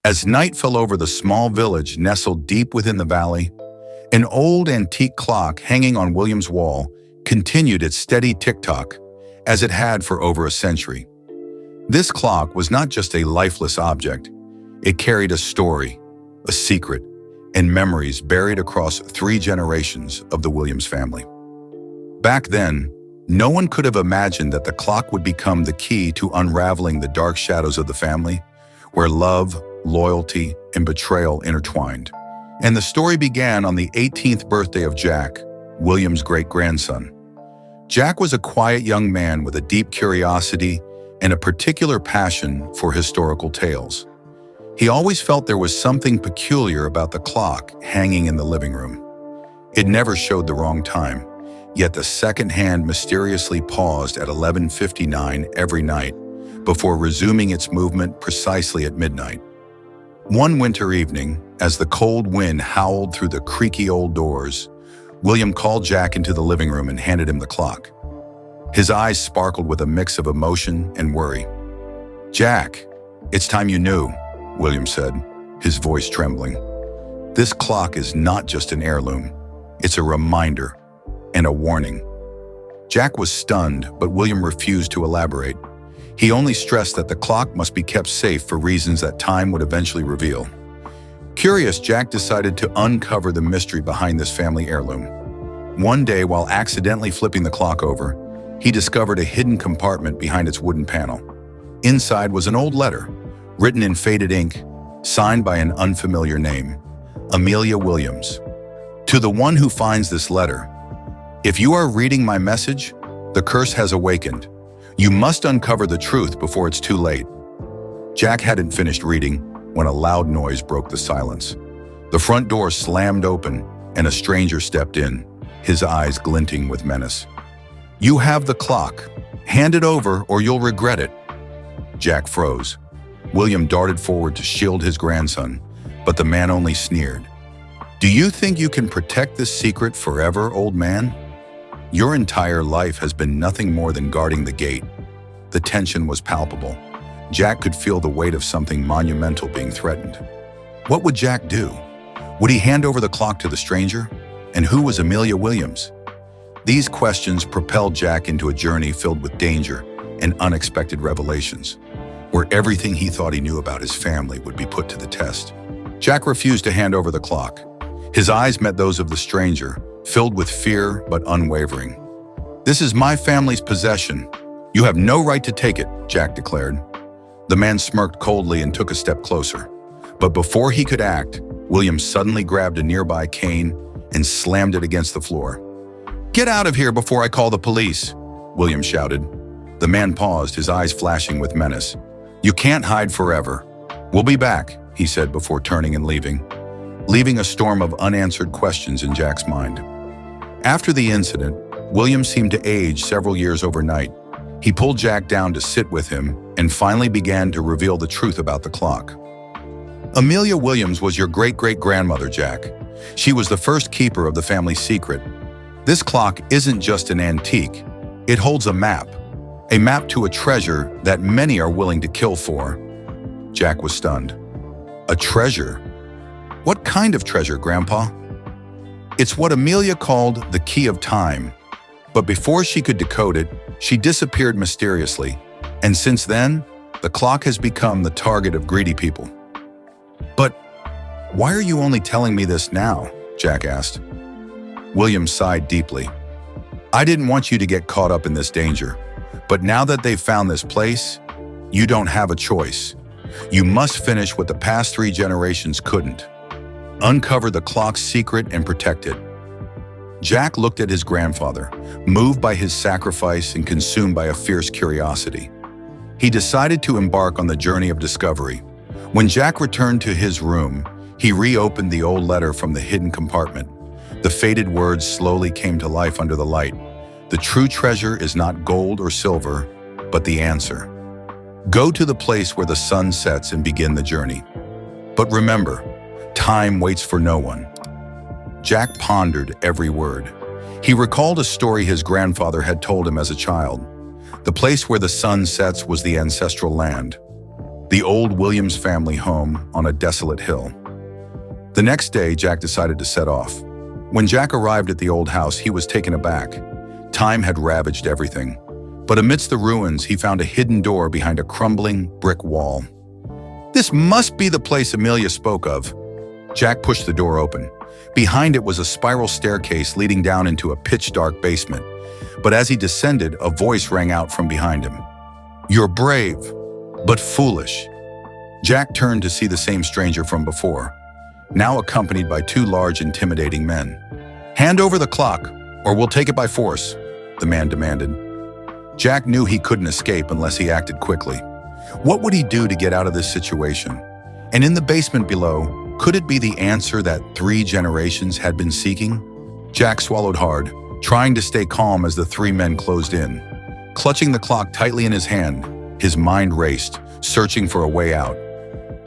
As night fell over the small village nestled deep within the valley, an old antique clock hanging on William's wall continued its steady tick-tock, as it had for over a century. This clock was not just a lifeless object. It carried a story, a secret, and memories buried across 3 generations of the Williams family. Back then, no one could have imagined that the clock would become the key to unraveling the dark shadows of the family, where love, loyalty, and betrayal intertwined. And the story began on the 18th birthday of Jack, William's great-grandson. Jack was a quiet young man with a deep curiosity and a particular passion for historical tales. He always felt there was something peculiar about the clock hanging in the living room. It never showed the wrong time, yet the second hand mysteriously paused at 11:59 every night before resuming its movement precisely at midnight. One winter evening, as the cold wind howled through the creaky old doors, William called Jack into the living room and handed him the clock. His eyes sparkled with a mix of emotion and worry. "Jack, it's time you knew," William said, his voice trembling. "This clock is not just an heirloom. It's a reminder and a warning." Jack was stunned, but William refused to elaborate. He only stressed that the clock must be kept safe for reasons that time would eventually reveal. Curious, Jack decided to uncover the mystery behind this family heirloom. One day, while accidentally flipping the clock over, he discovered a hidden compartment behind its wooden panel. Inside was an old letter, written in faded ink, signed by an unfamiliar name, Amelia Williams. "To the one who finds this letter, if you are reading my message, the curse has awakened. You must uncover the truth before it's too late." Jack hadn't finished reading when a loud noise broke the silence. The front door slammed open and a stranger stepped in, his eyes glinting with menace. "You have the clock. Hand it over or you'll regret it." Jack froze. William darted forward to shield his grandson, but the man only sneered. "Do you think you can protect this secret forever, old man? Your entire life has been nothing more than guarding the gate." The tension was palpable. Jack could feel the weight of something monumental being threatened. What would Jack do? Would he hand over the clock to the stranger? And who was Amelia Williams? These questions propelled Jack into a journey filled with danger and unexpected revelations, where everything he thought he knew about his family would be put to the test. Jack refused to hand over the clock. His eyes met those of the stranger, filled with fear but unwavering. "This is my family's possession. You have no right to take it," Jack declared. The man smirked coldly and took a step closer. But before he could act, William suddenly grabbed a nearby cane and slammed it against the floor. "Get out of here before I call the police," William shouted. The man paused, his eyes flashing with menace. "You can't hide forever. We'll be back," he said before turning and leaving a storm of unanswered questions in Jack's mind. After the incident, William seemed to age several years overnight. He pulled Jack down to sit with him and finally began to reveal the truth about the clock. "Amelia Williams was your great-great-grandmother, Jack. She was the first keeper of the family secret. This clock isn't just an antique. It holds a map to a treasure that many are willing to kill for." Jack was stunned. "A treasure? What kind of treasure, Grandpa?" "It's what Amelia called the key of time. But before she could decode it, she disappeared mysteriously. And since then, the clock has become the target of greedy people." "But why are you only telling me this now?" Jack asked. William sighed deeply. "I didn't want you to get caught up in this danger. But now that they've found this place, you don't have a choice. You must finish what the past 3 generations couldn't. Uncover the clock's secret and protect it." Jack looked at his grandfather, moved by his sacrifice and consumed by a fierce curiosity. He decided to embark on the journey of discovery. When Jack returned to his room, he reopened the old letter from the hidden compartment. The faded words slowly came to life under the light. "The true treasure is not gold or silver, but the answer. Go to the place where the sun sets and begin the journey. But remember, time waits for no one." Jack pondered every word. He recalled a story his grandfather had told him as a child. The place where the sun sets was the ancestral land. the old Williams family home on a desolate hill. The next day, Jack decided to set off. When Jack arrived at the old house, he was taken aback. Time had ravaged everything. But amidst the ruins, he found a hidden door behind a crumbling brick wall. This must be the place Amelia spoke of. Jack pushed the door open. Behind it was a spiral staircase leading down into a pitch-dark basement. But as he descended, a voice rang out from behind him. "You're brave, but foolish." Jack turned to see the same stranger from before, now accompanied by two large, intimidating men. "Hand over the clock, or we'll take it by force," the man demanded. Jack knew he couldn't escape unless he acted quickly. What would he do to get out of this situation? And in the basement below, could it be the answer that 3 generations had been seeking? Jack swallowed hard, trying to stay calm as the 3 men closed in. Clutching the clock tightly in his hand, his mind raced, searching for a way out.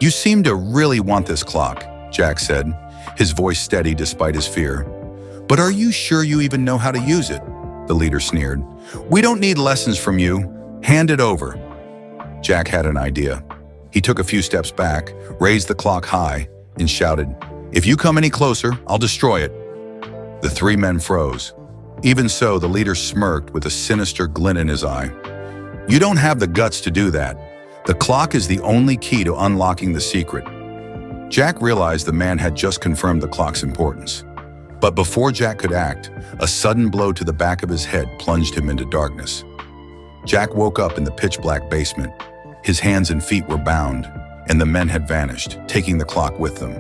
"You seem to really want this clock," Jack said, his voice steady despite his fear. "But are you sure you even know how to use it?" the leader sneered. "We don't need lessons from you. Hand it over." Jack had an idea. He took a few steps back, raised the clock high, and shouted, "If you come any closer, I'll destroy it." The 3 men froze. Even so, the leader smirked with a sinister glint in his eye. "You don't have the guts to do that. The clock is the only key to unlocking the secret." Jack realized the man had just confirmed the clock's importance. But before Jack could act, a sudden blow to the back of his head plunged him into darkness. Jack woke up in the pitch-black basement. His hands and feet were bound, and the men had vanished, taking the clock with them.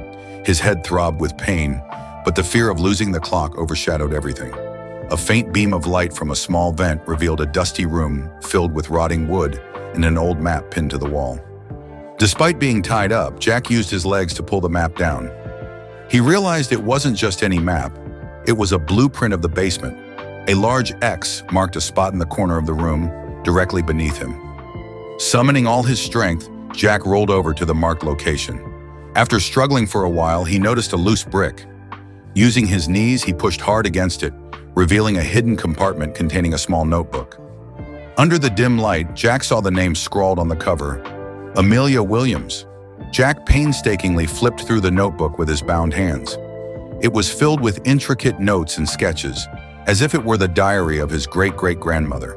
His head throbbed with pain, but the fear of losing the clock overshadowed everything. A faint beam of light from a small vent revealed a dusty room filled with rotting wood and an old map pinned to the wall. Despite being tied up, Jack used his legs to pull the map down. He realized it wasn't just any map. It was a blueprint of the basement. A large X marked a spot in the corner of the room, directly beneath him. Summoning all his strength, Jack rolled over to the marked location. After struggling for a while, he noticed a loose brick. Using his knees, he pushed hard against it, revealing a hidden compartment containing a small notebook. Under the dim light, Jack saw the name scrawled on the cover, Amelia Williams. Jack painstakingly flipped through the notebook with his bound hands. It was filled with intricate notes and sketches, as if it were the diary of his great-great-grandmother.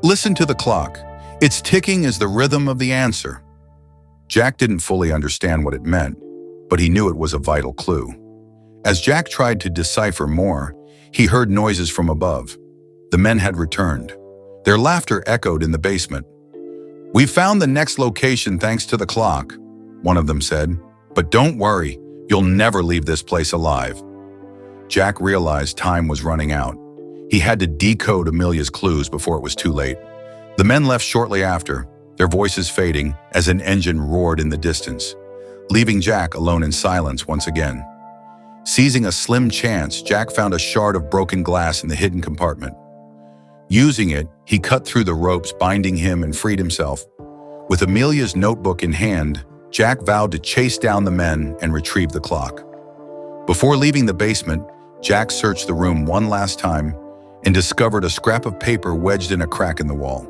"Listen to the clock. Its ticking is the rhythm of the answer." Jack didn't fully understand what it meant, but he knew it was a vital clue. As Jack tried to decipher more, he heard noises from above. The men had returned. Their laughter echoed in the basement. "We found the next location thanks to the clock," one of them said. "But don't worry, you'll never leave this place alive." Jack realized time was running out. He had to decode Amelia's clues before it was too late. The men left shortly after, their voices fading as an engine roared in the distance, leaving Jack alone in silence once again. Seizing a slim chance, Jack found a shard of broken glass in the hidden compartment. Using it, he cut through the ropes binding him and freed himself. With Amelia's notebook in hand, Jack vowed to chase down the men and retrieve the clock. Before leaving the basement, Jack searched the room one last time and discovered a scrap of paper wedged in a crack in the wall.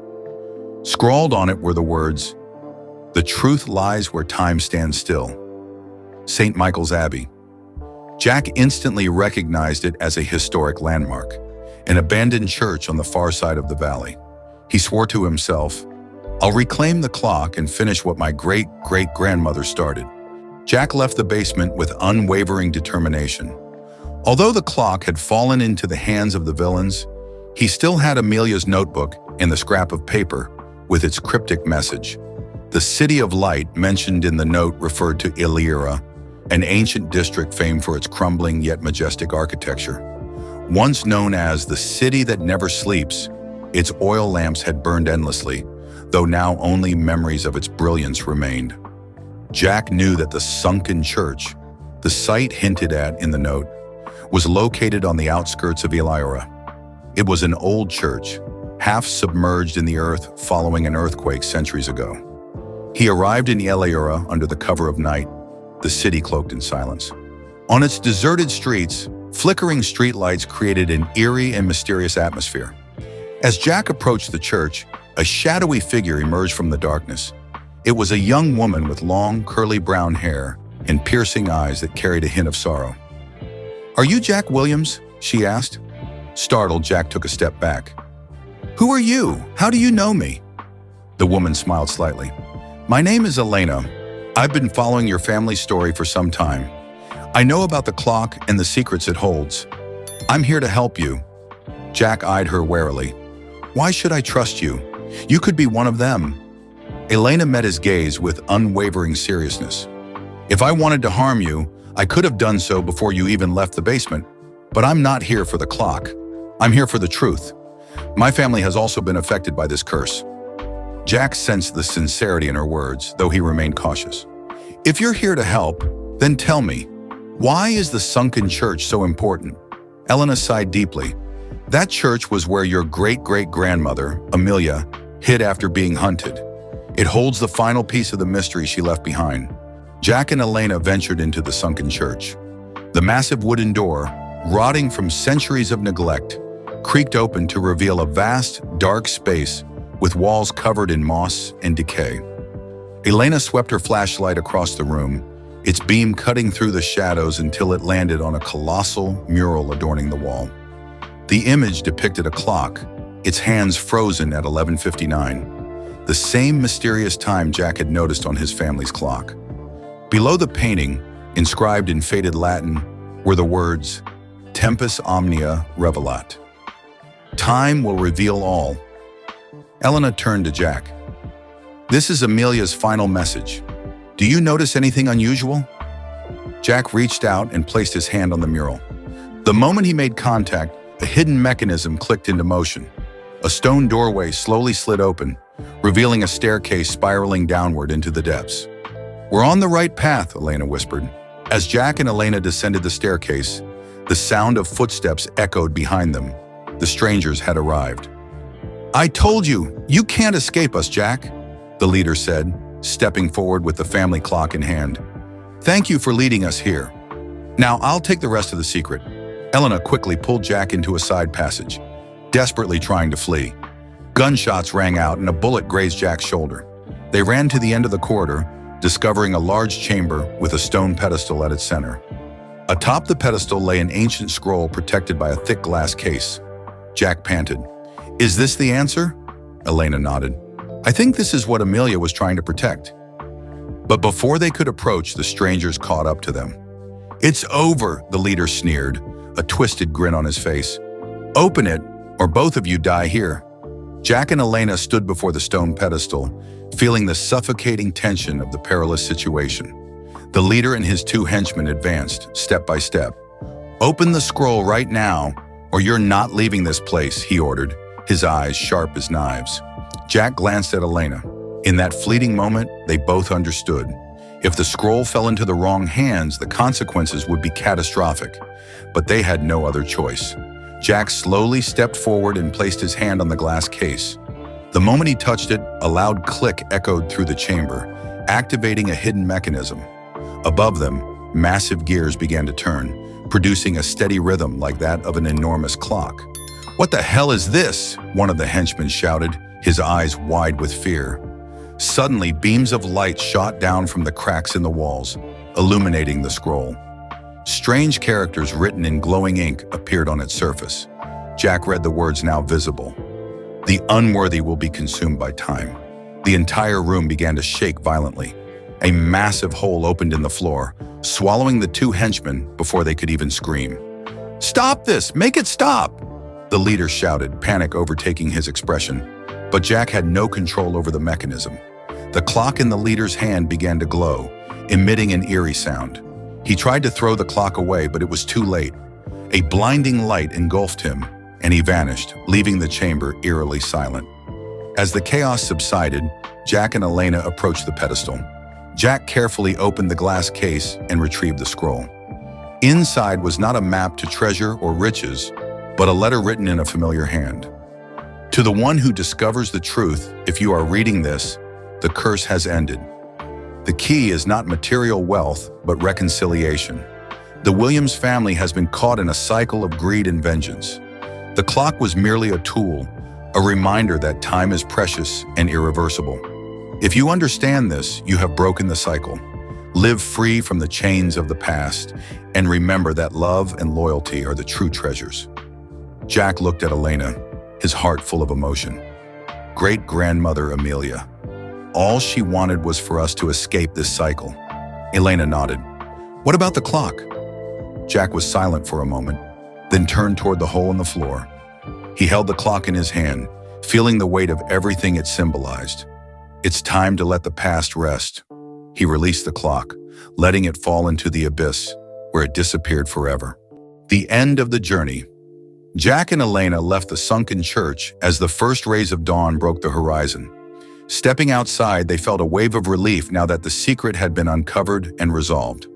Scrawled on it were the words, "The truth lies where time stands still. St. Michael's Abbey." Jack instantly recognized it as a historic landmark, an abandoned church on the far side of the valley. He swore to himself, "I'll reclaim the clock and finish what my great-great-grandmother started." Jack left the basement with unwavering determination. Although the clock had fallen into the hands of the villains, he still had Amelia's notebook and the scrap of paper with its cryptic message. The City of Light mentioned in the note referred to Illyria, an ancient district famed for its crumbling yet majestic architecture. Once known as the City That Never Sleeps, its oil lamps had burned endlessly, though now only memories of its brilliance remained. Jack knew that the sunken church, the site hinted at in the note, was located on the outskirts of Illyria. It was an old church, half submerged in the earth following an earthquake centuries ago. He arrived in Illyria under the cover of night, the city cloaked in silence. On its deserted streets, flickering streetlights created an eerie and mysterious atmosphere. As Jack approached the church, a shadowy figure emerged from the darkness. It was a young woman with long, curly brown hair and piercing eyes that carried a hint of sorrow. "Are you Jack Williams?" she asked. Startled, Jack took a step back. "Who are you? How do you know me?" The woman smiled slightly. "My name is Elena. I've been following your family story for some time. I know about the clock and the secrets it holds. I'm here to help you." Jack eyed her warily. "Why should I trust you? You could be one of them." Elena met his gaze with unwavering seriousness. "If I wanted to harm you, I could have done so before you even left the basement. But I'm not here for the clock. I'm here for the truth. My family has also been affected by this curse." Jack sensed the sincerity in her words, though he remained cautious. "If you're here to help, then tell me, why is the sunken church so important?" Elena sighed deeply. "That church was where your great-great-grandmother, Amelia, hid after being hunted. It holds the final piece of the mystery she left behind." Jack and Elena ventured into the sunken church. The massive wooden door, rotting from centuries of neglect, creaked open to reveal a vast, dark space with walls covered in moss and decay. Elena swept her flashlight across the room, its beam cutting through the shadows until it landed on a colossal mural adorning the wall. The image depicted a clock, its hands frozen at 11:59, the same mysterious time Jack had noticed on his family's clock. Below the painting, inscribed in faded Latin, were the words, "Tempus omnia revelat." Time will reveal all. Elena turned to Jack. "This is Amelia's final message. Do you notice anything unusual?" Jack reached out and placed his hand on the mural. The moment he made contact, a hidden mechanism clicked into motion. A stone doorway slowly slid open, revealing a staircase spiraling downward into the depths. "We're on the right path," Elena whispered. As Jack and Elena descended the staircase, the sound of footsteps echoed behind them. The strangers had arrived. "I told you, you can't escape us, Jack," the leader said, stepping forward with the family clock in hand. "Thank you for leading us here. Now I'll take the rest of the secret." Elena quickly pulled Jack into a side passage, desperately trying to flee. Gunshots rang out and a bullet grazed Jack's shoulder. They ran to the end of the corridor, discovering a large chamber with a stone pedestal at its center. Atop the pedestal lay an ancient scroll protected by a thick glass case. Jack panted. "Is this the answer?" Elena nodded. "I think this is what Amelia was trying to protect." But before they could approach, the strangers caught up to them. "It's over," the leader sneered, a twisted grin on his face. "Open it, or both of you die here." Jack and Elena stood before the stone pedestal, feeling the suffocating tension of the perilous situation. The leader and his two henchmen advanced, step by step. "Open the scroll right now, or you're not leaving this place," he ordered, his eyes sharp as knives. Jack glanced at Elena. In that fleeting moment, they both understood. If the scroll fell into the wrong hands, the consequences would be catastrophic. But they had no other choice. Jack slowly stepped forward and placed his hand on the glass case. The moment he touched it, a loud click echoed through the chamber, activating a hidden mechanism. Above them, massive gears began to turn, producing a steady rhythm like that of an enormous clock. "What the hell is this?" one of the henchmen shouted, his eyes wide with fear. Suddenly, beams of light shot down from the cracks in the walls, illuminating the scroll. Strange characters written in glowing ink appeared on its surface. Jack read the words now visible. "The unworthy will be consumed by time." The entire room began to shake violently. A massive hole opened in the floor, swallowing the two henchmen before they could even scream. "Stop this! Make it stop!" the leader shouted, panic overtaking his expression. But Jack had no control over the mechanism. The clock in the leader's hand began to glow, emitting an eerie sound. He tried to throw the clock away, but it was too late. A blinding light engulfed him, and he vanished, leaving the chamber eerily silent. As the chaos subsided, Jack and Elena approached the pedestal. Jack carefully opened the glass case and retrieved the scroll. Inside was not a map to treasure or riches, but a letter written in a familiar hand. "To the one who discovers the truth, if you are reading this, the curse has ended. The key is not material wealth, but reconciliation. The Williams family has been caught in a cycle of greed and vengeance. The clock was merely a tool, a reminder that time is precious and irreversible. If you understand this, you have broken the cycle. Live free from the chains of the past, and remember that love and loyalty are the true treasures. Jack looked at Elena, his heart full of emotion. Great-grandmother Amelia. All she wanted was for us to escape this cycle. Elena nodded. What about the clock? Jack was silent for a moment, then turned toward the hole in the floor. He held the clock in his hand, feeling the weight of everything it symbolized. It's time to let the past rest. He released the clock, letting it fall into the abyss, where it disappeared forever. The end of the journey. Jack and Elena left the sunken church as the first rays of dawn broke the horizon. Stepping outside, they felt a wave of relief now that the secret had been uncovered and resolved.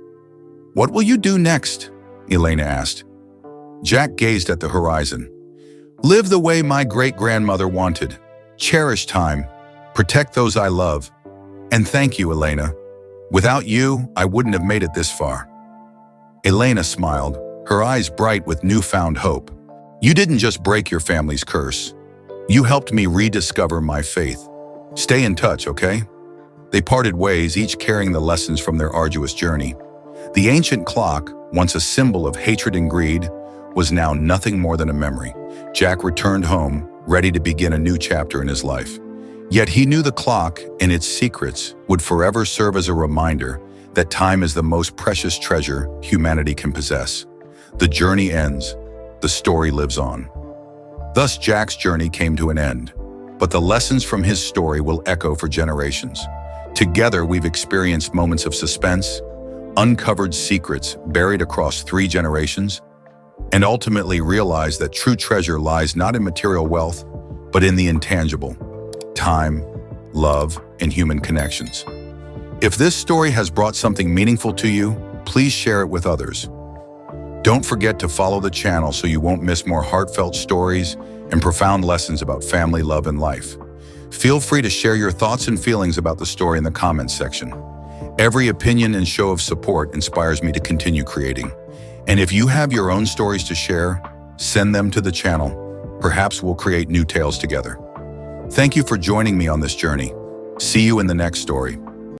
What will you do next? Elena asked. Jack gazed at the horizon. Live the way my great-grandmother wanted. Cherish time. Protect those I love. And thank you, Elena. Without you, I wouldn't have made it this far. Elena smiled, her eyes bright with newfound hope. You didn't just break your family's curse. You helped me rediscover my faith. Stay in touch, okay? They parted ways, each carrying the lessons from their arduous journey. The ancient clock, once a symbol of hatred and greed, was now nothing more than a memory. Jack returned home, ready to begin a new chapter in his life. Yet he knew the clock and its secrets would forever serve as a reminder that time is the most precious treasure humanity can possess. The journey ends, the story lives on. Thus Jack's journey came to an end, but the lessons from his story will echo for generations. Together we've experienced moments of suspense, uncovered secrets buried across 3 generations, and ultimately realized that true treasure lies not in material wealth, but in the intangible: time, love, and human connections. If this story has brought something meaningful to you, please share it with others. Don't forget to follow the channel so you won't miss more heartfelt stories and profound lessons about family, love, and life. Feel free to share your thoughts and feelings about the story in the comments section. Every opinion and show of support inspires me to continue creating. And if you have your own stories to share, send them to the channel. Perhaps we'll create new tales together. Thank you for joining me on this journey. See you in the next story.